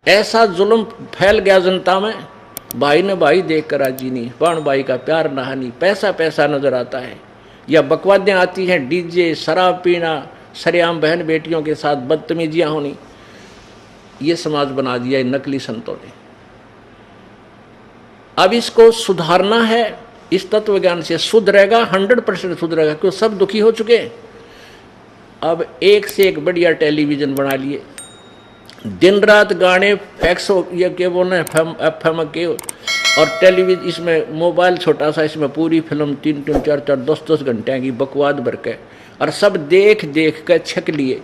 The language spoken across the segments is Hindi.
ऐसा जुल्म फैल गया जनता में, भाई ने भाई देख कर राजी नहीं, बाण भाई का प्यार नहानी, पैसा पैसा नजर आता है, या बकवादें आती हैं, डीजे, शराब पीना, सरेआम बहन बेटियों के साथ बदतमीजियां होनी, ये समाज बना दिया इन नकली संतों ने। अब इसको सुधारना है, इस तत्व ज्ञान से सुधरेगा, 100% सुधरेगा, क्योंकि सब दुखी हो चुके हैं। अब एक से एक बढ़िया टेलीविजन बना लिए, दिन रात गाने, फैक्स ये क्या बोलना, एफएम के, और टेलीविजन, इसमें मोबाइल छोटा सा, इसमें पूरी फिल्म 3-3, 4-4, 10-10 घंटे की बकवाद भर के, और सब देख देख कर छक लिए,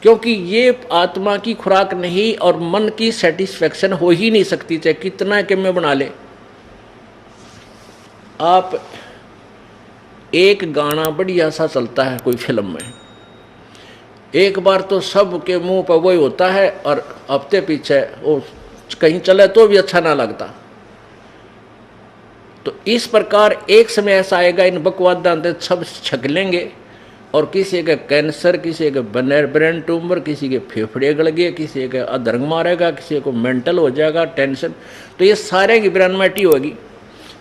क्योंकि ये आत्मा की खुराक नहीं और मन की सेटिस्फेक्शन हो ही नहीं सकती, चाहे कितना कि मैं बना ले। आप एक गाना बढ़िया सा चलता है कोई फिल्म में, एक बार तो सब के मुंह पर वही होता है, और हफ्ते पीछे वो कहीं चले तो भी अच्छा ना लगता। तो इस प्रकार एक समय ऐसा आएगा, इन बकवादां सब छक लेंगे, और किसी का कैंसर, किसी का ब्रेन ट्यूमर, किसी के फेफड़े गल गए, किसी का अधर्म मारेगा, किसी को मेंटल हो जाएगा, टेंशन, तो ये सारे की ब्रेनमैटी होगी।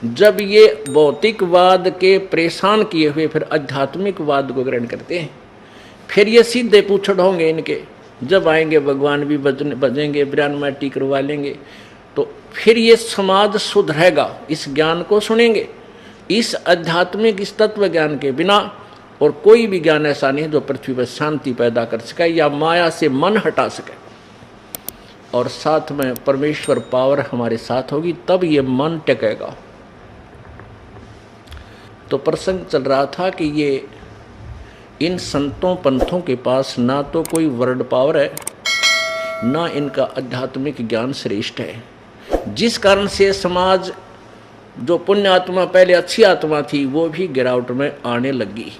जब ये भौतिकवाद के परेशान किए हुए फिर आध्यात्मिकवाद को ग्रहण करते हैं, फिर ये सीधे पूछड़ होंगे इनके, जब आएंगे भगवान भी बजेंगे, ब्रेनमैटी करवा लेंगे, तो फिर ये समाज सुधरेगा, इस ज्ञान को सुनेंगे। इस आध्यात्मिक, इस तत्व ज्ञान के बिना और कोई भी ज्ञान ऐसा नहीं जो पृथ्वी पर शांति पैदा कर सके या माया से मन हटा सके, और साथ में परमेश्वर पावर हमारे साथ होगी, तब ये मन टिकेगा। तो प्रसंग चल रहा था कि ये इन संतों पंथों के पास ना तो कोई वर्ड पावर है, ना इनका आध्यात्मिक ज्ञान श्रेष्ठ है, जिस कारण से समाज, जो पुण्य आत्मा पहले अच्छी आत्मा थी, वो भी गिरावट में आने लगी,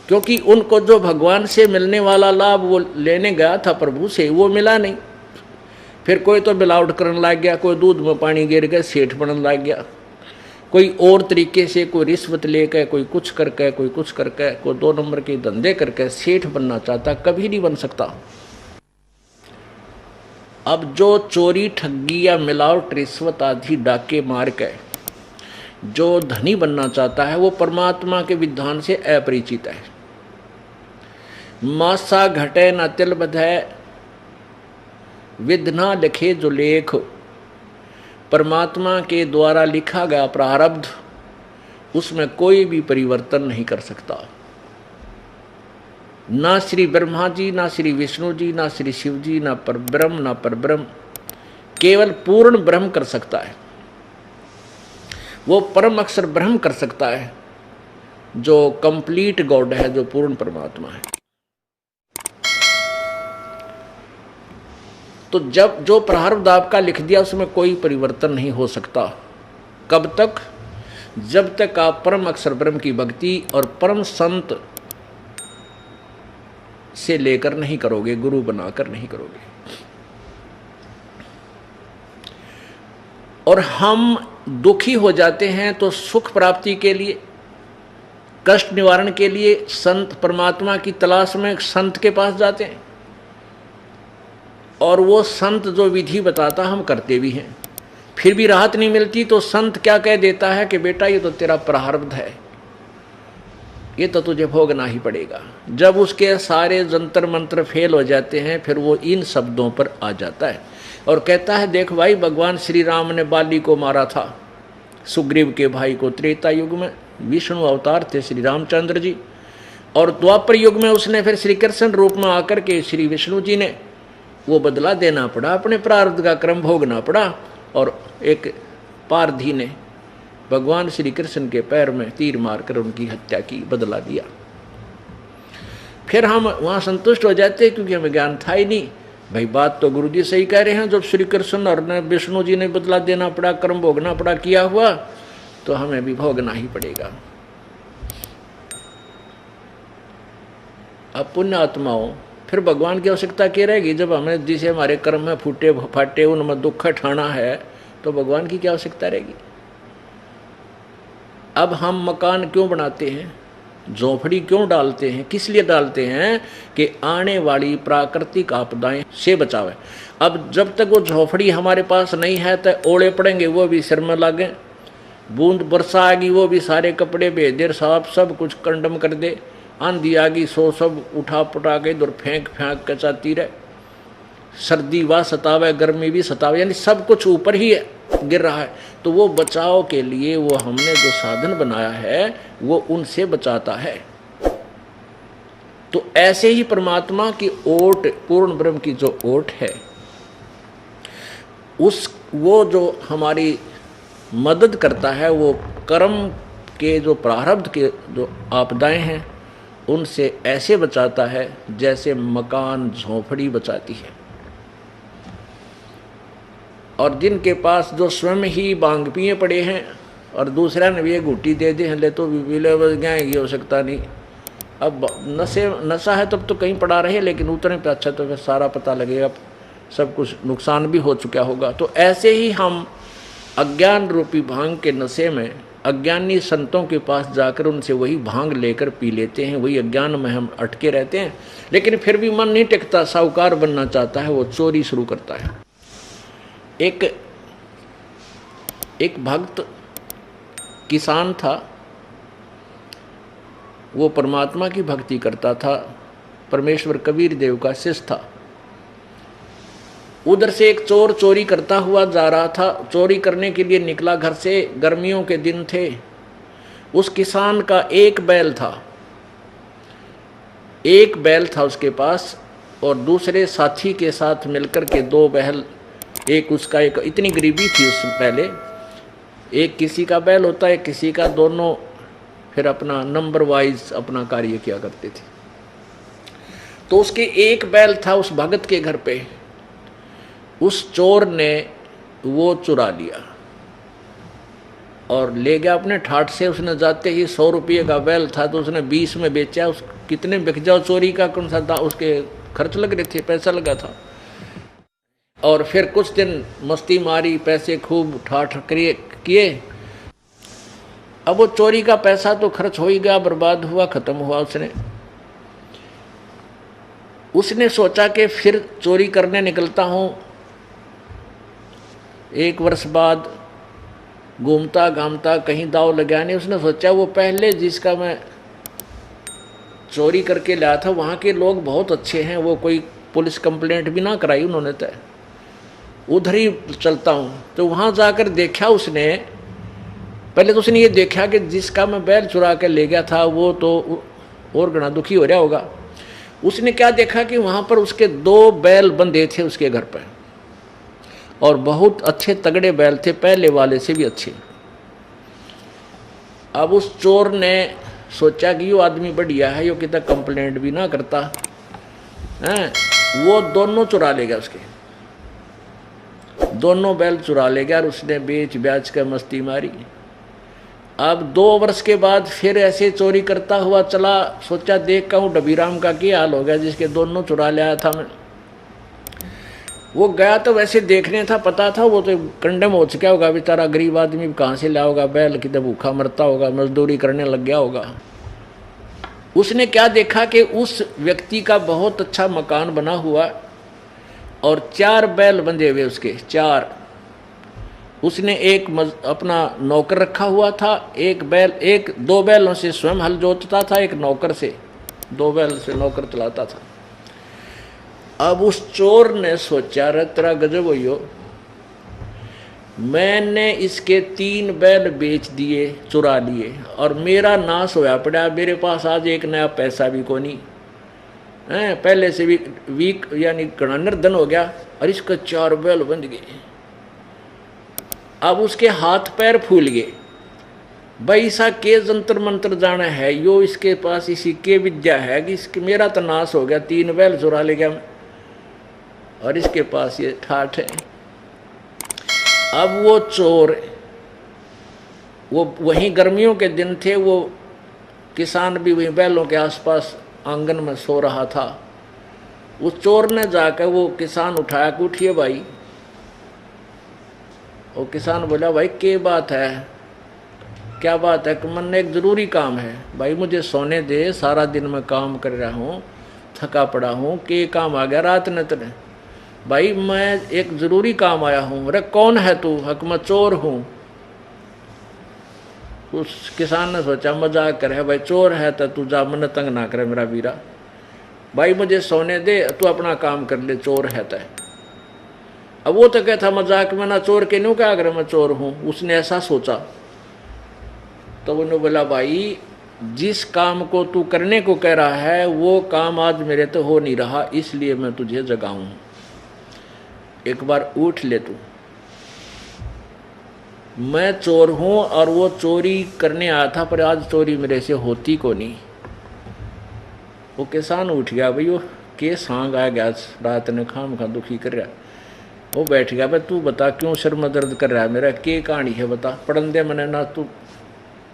क्योंकि उनको जो भगवान से मिलने वाला लाभ वो लेने गया था प्रभु से, वो मिला नहीं। फिर कोई तो मिलावट करने लग गया, कोई दूध में पानी गिर गया सेठ बनने लग गया, कोई और तरीके से, कोई रिश्वत लेकर, कोई कुछ करके, कोई कुछ करके, कोई 2 नंबर के धंधे करके सेठ बनना चाहता, कभी नहीं बन सकता। अब जो चोरी, ठगी या मिलावट, रिश्वत आदि डाके मार के जो धनी बनना चाहता है, वो परमात्मा के विधान से अपरिचित है। मासा घटे न तिल बधे, विधना लिखे जो लेख, परमात्मा के द्वारा लिखा गया प्रारब्ध, उसमें कोई भी परिवर्तन नहीं कर सकता। ना श्री ब्रह्मा जी, ना श्री विष्णु जी, ना श्री शिव जी, ना परब्रह्म, ना परब्रह्म, केवल पूर्ण ब्रह्म कर सकता है। वो परम अक्षर ब्रह्म कर सकता है, जो कंप्लीट गॉड है, जो पूर्ण परमात्मा है। तो जब जो प्रारब्ध आपका लिख दिया, उसमें कोई परिवर्तन नहीं हो सकता। कब तक? जब तक आप परम अक्षर ब्रह्म की भक्ति और परम संत से लेकर नहीं करोगे, गुरु बनाकर नहीं करोगे। और हम दुखी हो जाते हैं तो सुख प्राप्ति के लिए, कष्ट निवारण के लिए संत, परमात्मा की तलाश में संत के पास जाते हैं, और वो संत जो विधि बताता हम करते भी हैं, फिर भी राहत नहीं मिलती। तो संत क्या कह देता है कि बेटा ये तो तेरा प्रारब्ध है, ये तो तुझे भोगना ही पड़ेगा। जब उसके सारे जंतर मंत्र फेल हो जाते हैं, फिर वो इन शब्दों पर आ जाता है और कहता है, देख भाई, भगवान श्री राम ने बाली को मारा था, सुग्रीव के भाई को, त्रेता युग में विष्णु अवतार थे श्री रामचंद्र जी, और द्वापर युग में उसने फिर श्री कृष्ण रूप में आकर के श्री विष्णु जी ने वो बदला देना पड़ा, अपने प्रारब्ध का क्रम भोगना पड़ा, और एक पारधी ने भगवान श्री कृष्ण के पैर में तीर मारकर उनकी हत्या की, बदला दिया। फिर हम वहाँ संतुष्ट हो जाते, क्योंकि हमें ज्ञान था ही नहीं। भाई बात तो गुरु जी सही कह रहे हैं, जब श्री कृष्ण और विष्णु जी ने बदला देना पड़ा, कर्म भोगना पड़ा, किया हुआ, तो हमें भी भोगना ही पड़ेगा। अब पुण्य आत्माओं, फिर भगवान की आवश्यकता क्या रहेगी? जब हमें जिसे हमारे कर्म में फूटे फाटे उनमें दुख ठाना है, तो भगवान की क्या आवश्यकता रहेगी? अब हम मकान क्यों बनाते हैं? झोपड़ी क्यों डालते हैं, किस लिए डालते हैं? कि आने वाली प्राकृतिक आपदाएं से बचावे। अब जब तक वो झोपड़ी हमारे पास नहीं है तो ओले पड़ेंगे, वो भी सिर में लागे, बूंद वर्षा आएगी वो भी सारे कपड़े बेदर साफ सब कुछ कंडम कर दे, आंधी आ गई सो सब उठा पुटा के इधर फेंक फेंक के चाहती रहे, सर्दी व सतावे गर्मी भी सतावे, यानी सब कुछ ऊपर ही गिर रहा है। तो वो बचाव के लिए वो हमने जो साधन बनाया है वो उनसे बचाता है। तो ऐसे ही परमात्मा की ओट, पूर्ण ब्रह्म की जो ओट है, उस वो जो हमारी मदद करता है, वो कर्म के जो प्रारब्ध के जो आपदाएं हैं उनसे ऐसे बचाता है जैसे मकान झोपड़ी बचाती है। और जिनके पास जो स्वयं ही बांग पिए पड़े हैं और दूसरा ने भी ये घुट्टी दे दे ले तो विले बस गए, ये हो सकता नहीं। अब नशा है तब तो कहीं पड़ा रहे, लेकिन उतने पे अच्छा तो फिर सारा पता लगेगा, सब कुछ नुकसान भी हो चुका होगा। तो ऐसे ही हम अज्ञान रूपी भांग के नशे में अज्ञानी संतों के पास जाकर उनसे वही भांग लेकर पी लेते हैं, वही अज्ञान में हम अटके रहते हैं। लेकिन फिर भी मन नहीं टिकता, साहूकार बनना चाहता है, वो चोरी शुरू करता है। एक भक्त किसान था, वो परमात्मा की भक्ति करता था, परमेश्वर कबीर देव का शिष्य था। उधर से एक चोर चोरी करता हुआ जा रहा था, चोरी करने के लिए निकला घर से, गर्मियों के दिन थे। उस किसान का एक बैल था उसके पास, और दूसरे साथी के साथ मिलकर के दो बैल, एक उसका, एक इतनी गरीबी थी उस पहले, एक किसी का बैल होता है किसी का, दोनों फिर अपना नंबर वाइज अपना कार्य किया करते थे। तो उसके एक बैल था उस भगत के घर पे, उस चोर ने वो चुरा लिया और ले गया अपने ठाट से। उसने जाते ही 100 रुपये का बैल था तो उसने 20 में बेचा। उस कितने बिक जाओ चोरी का कौन सा, उसके खर्च लग रहे थे, पैसा लगा था। और फिर कुछ दिन मस्ती मारी, पैसे खूब ठाठ किए। अब वो चोरी का पैसा तो खर्च हो ही गया, बर्बाद हुआ, खत्म हुआ। उसने सोचा कि फिर चोरी करने निकलता हूँ। 1 वर्ष बाद घूमता घामता कहीं दाव लगा नहीं, उसने सोचा वो पहले जिसका मैं चोरी करके लाया था वहाँ के लोग बहुत अच्छे हैं, वो कोई पुलिस कंप्लेंट भी ना कराई उन्होंने, तो उधर ही चलता हूँ। तो वहाँ जाकर देखा उसने, पहले तो उसने ये देखा कि जिसका मैं बैल चुरा के ले गया था वो तो और घना दुखी हो रहा होगा। उसने क्या देखा कि वहाँ पर उसके 2 बैल बंधे थे उसके घर पर, और बहुत अच्छे तगड़े बैल थे, पहले वाले से भी अच्छे। अब उस चोर ने सोचा कि यो आदमी बढ़िया है, यो कितना कंप्लेंट भी ना करता है, वो दोनों चुरा ले गया, उसके दोनों बैल चुरा ले गया और उसने बेच ब्याच कर मस्ती मारी। अब 2 वर्ष के बाद फिर ऐसे चोरी करता हुआ चला, सोचा देख का हूँ डबीराम का क्या हाल हो गया जिसके दोनों चुरा ले आया था मैं। वो गया तो वैसे देखने था, पता था वो तो कंडम हो चुका होगा बेचारा, गरीब आदमी कहाँ से लाया होगा बैल, कितना भूखा मरता होगा, मजदूरी करने लग गया होगा। उसने क्या देखा कि उस व्यक्ति का बहुत अच्छा मकान बना हुआ और 4 बैल बंधे हुए उसके, 4। उसने एक अपना नौकर रखा हुआ था, 2 बैलों से स्वयं हल जोतता था, एक नौकर से, 2 बैल से नौकर चलाता था। अब उस चोर ने सोचा रे तेरा गजब हो, मैंने इसके 3 बैल बेच दिए, चुरा लिए, और मेरा नाश होया पड़ा, मेरे पास आज एक नया पैसा भी को नहीं है, पहले से भी वीक यानी घना निर्धन हो गया, और इसका 4 बैल बंध गए। अब उसके हाथ पैर फूल गए, भाई सा के जंतर मंत्र जाना है, यो इसके पास इसी के विद्या है कि इसके मेरा तो नाश हो गया, 3 बैल चुरा ले गया और इसके पास ये ठाठ है। अब वो चोर, वो वहीं गर्मियों के दिन थे, वो किसान भी वहीं बैलों के आसपास आंगन में सो रहा था। उस चोर ने जाकर वो किसान उठाया कि उठिए भाई। वो किसान बोला भाई क्या बात है, क्या बात है कि मन एक ज़रूरी काम है भाई, मुझे सोने दे, सारा दिन मैं काम कर रहा हूँ, थका पड़ा हूँ, के काम आ गया रात ने तने भाई, मैं एक ज़रूरी काम आया हूँ। अरे कौन है तू? हक मैं चोर हूँ। उस किसान ने सोचा मजाक करे, भाई चोर है तो तू जा, मन तंग ना करे मेरा वीरा, भाई मुझे सोने दे, तू अपना काम कर ले, चोर है तय। अब वो तो कहता मजाक में, ना चोर के न्यू क्या अगर मैं चोर हूँ, उसने ऐसा सोचा। तो उन्होंने बोला भाई जिस काम को तू करने को कह रहा है वो काम आज मेरे तो हो नहीं रहा, इसलिए मैं तुझे जगाऊं, एक बार उठ ले तू। मैं चोर हूं और वो चोरी करने आया था, पर आज चोरी मेरे से होती को नहीं। वो किसान उठ गया, भाई वो के सांग आ गया, रात ने खाम खा दुखी कर रहा। वो बैठ गया, भाई तू बता क्यों सिर में दर्द कर रहा है मेरा, के कहानी है बता, पढ़न दे मैंने ना, तू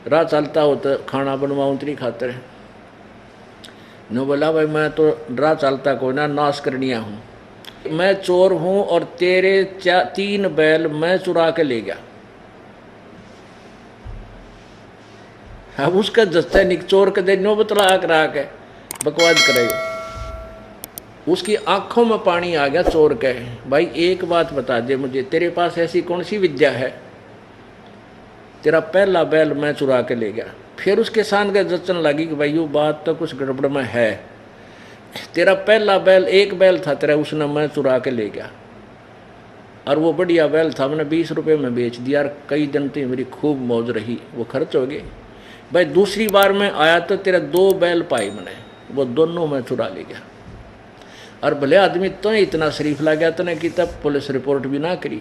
राह चलता हो तो खाना बनवाऊँ तेरी खातर। न बोला भाई मैं तो राह चलता कोई ना, नाश करनिया हूँ, मैं चोर हूँ और तेरे 3 बैल मैं चुरा के ले गया। अब उसका जस्ता निक चोर के दे नो बतला करा के बकवाद करेगा। उसकी आंखों में पानी आ गया चोर के, भाई एक बात बता दे मुझे, तेरे पास ऐसी कौन सी विद्या है, तेरा पहला बैल मैं चुरा के ले गया। फिर उस किसान के जचन लगी कि भाई वो बात तो कुछ गड़बड़ में है, तेरा पहला बैल, एक बैल था तेरा, उसने मैं चुरा के ले गया, और वो बढ़िया बैल था, मैंने 20 रुपये में बेच दिया, और कई दिन तो मेरी खूब मौज रही, वो खर्च हो गए। भाई दूसरी बार मैं आया तो तेरा 2 बैल पाए मैंने, वो दोनों मैं चुरा ले गया। और भले आदमी तो इतना शरीफ ला गया तने कि तब पुलिस रिपोर्ट भी ना करी।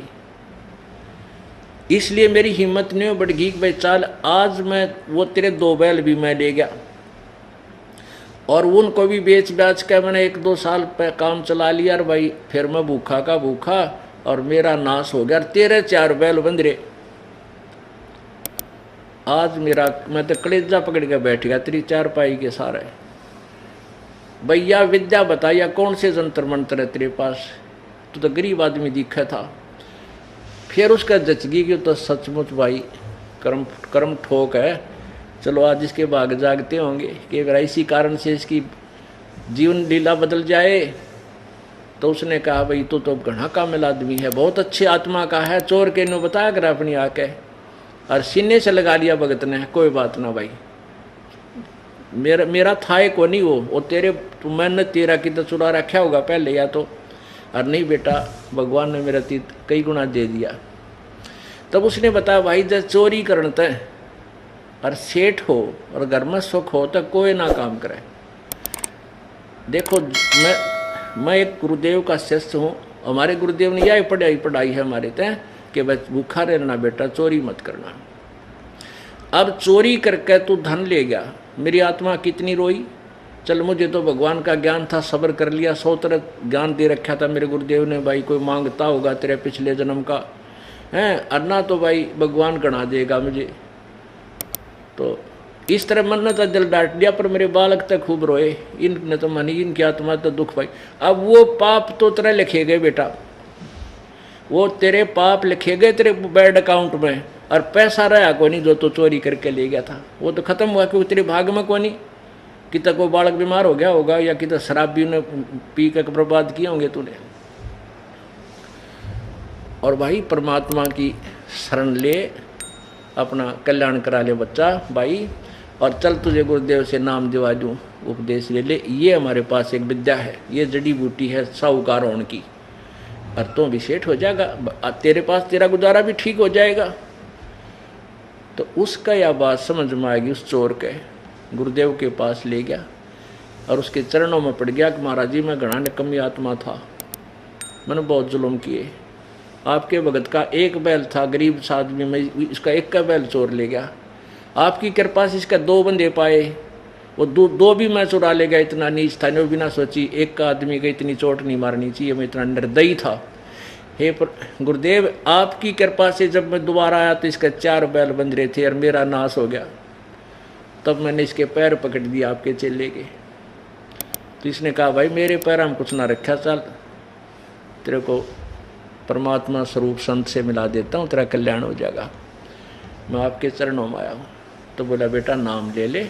इसलिए मेरी हिम्मत नहीं बढ़ गई कि भाई चल आज मैं वो तेरे 2 बैल भी मैं ले गया, और उनको भी बेच बेच के मैंने 1-2 साल पे काम चला लिया, और भाई फिर मैं भूखा का भूखा और मेरा नाश हो गया, और तेरे 4 बैल बंदरे। आज मेरा मैं तो कलेजा पकड़ के बैठ गया तेरी 4 पाई के सारे। भैया विद्या बताइया कौन से जंतर मंत्र है तेरे पास, तू तो गरीब आदमी दिखा था। फिर उसका जचगी कि तो सचमुच भाई कर्म ठोक है, चलो आज इसके भाग जागते होंगे कि अगर इसी कारण से इसकी जीवन लीला बदल जाए। तो उसने कहा भाई तू तो घना कामिल आदमी है, बहुत अच्छी आत्मा का है, चोर के नो बताया कर अपनी आके, और सीने से लगा लिया भगत ने, कोई बात ना भाई, मेरा था को नहीं वो तेरे, तो मैंने तेरा की तो चुरा रखा होगा पहले या तो, और नहीं बेटा भगवान ने मेरा तीत कई गुना दे दिया। तब उसने बताया भाई जब चोरी करते और सेठ हो और घर में सुख हो तो कोई ना काम करे। देखो मैं एक गुरुदेव का शिष्य हूँ, हमारे गुरुदेव ने यही पढ़ाई है हमारे तय कि बस भूखा रहना बेटा, चोरी मत करना। अब चोरी करके तू धन ले गया, मेरी आत्मा कितनी रोई। चल मुझे तो भगवान का ज्ञान था, सब्र कर लिया, 100 तरह ज्ञान दे रखा था मेरे गुरुदेव ने, भाई कोई मांगता होगा तेरे पिछले जन्म का है, अन्ना तो भाई भगवान गणा देगा मुझे। तो इस तरह मन ने तो दिल डांट दिया, पर मेरे बालक तक खूब रोए, इनने तो मनी, इनकी आत्मा तो दुख पाई। अब वो पाप तो तेरे लिखे गए बेटा, वो तेरे पाप लिखे गए तेरे बैंक अकाउंट में, और पैसा रहा को नहीं जो तो चोरी करके ले गया था, वो तो खत्म हुआ क्योंकि तेरे भाग में को नहीं। कि तक वो बालक बीमार हो गया होगा, या कि शराब भी ने पी कर बर्बाद किए होंगे तूने। और भाई परमात्मा की शरण ले, अपना कल्याण करा ले बच्चा भाई, और चल तुझे गुरुदेव से नाम दिवा दूँ, उपदेश ले ले। ये हमारे पास एक विद्या है, ये जड़ी बूटी है साहूकार होने की, और तो भी सेठ हो जाएगा, तेरे पास तेरा गुजारा भी ठीक हो जाएगा। तो उसका यह बात समझ में आएगी, उस चोर के गुरुदेव के पास ले गया और उसके चरणों में पड़ गया कि महाराज जी मैं घना निकम्मी आत्मा था, मैंने बहुत जुल्म किए, आपके भगत का एक बैल था, गरीब सा आदमी, मैं इसका एक का बैल चोर ले गया, आपकी कृपा से इसका 2 बंदे पाए, वो दो भी मैं चुरा ले गया, इतना नीच था, नहीं बिना सोची एक का आदमी को इतनी चोट नहीं मारनी चाहिए, मैं इतना निर्दयी था। हे गुरुदेव आपकी कृपा से जब मैं दोबारा आया तो इसका 4 बैल बंदरे थे और मेरा नाश हो गया, तब मैंने इसके पैर पकड़ दिए आपके चेले के। तो इसने कहा भाई मेरे पैर हम कुछ ना रखा, चल तेरे को परमात्मा स्वरूप संत से मिला देता हूँ, तेरा कल्याण हो जाएगा। मैं आपके चरणों में आया हूँ। तो बोला बेटा नाम ले ले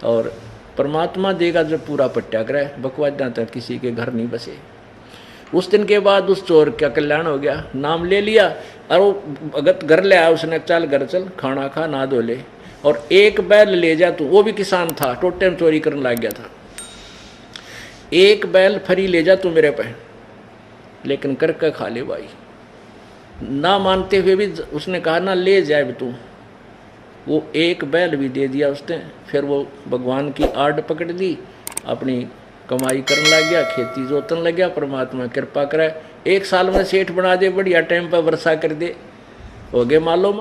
और परमात्मा देगा जब पूरा पट्याग्रह, बकवादा तक किसी के घर नहीं बसे। उस दिन के बाद उस चोर का कल्याण हो गया, नाम ले लिया और वो भगत घर ले आया, उसने चल घर चल, खाना खा, ना धो ले, और एक बैल ले जा तू, वो भी किसान था, टोटे में चोरी करने लग गया था, एक बैल फरी ले जा तू मेरे पे, लेकिन करके खा ले भाई। ना मानते हुए भी उसने कहा ना ले जाए तू, वो एक बैल भी दे दिया उसने। फिर वो भगवान की आड़ पकड़ ली, अपनी कमाई करने लग गया, खेती जोतने लग गया। परमात्मा कृपा करे, 1 साल में सेठ बना दे, बढ़िया टाइम पर वर्षा कर दे, हो गए मालूम।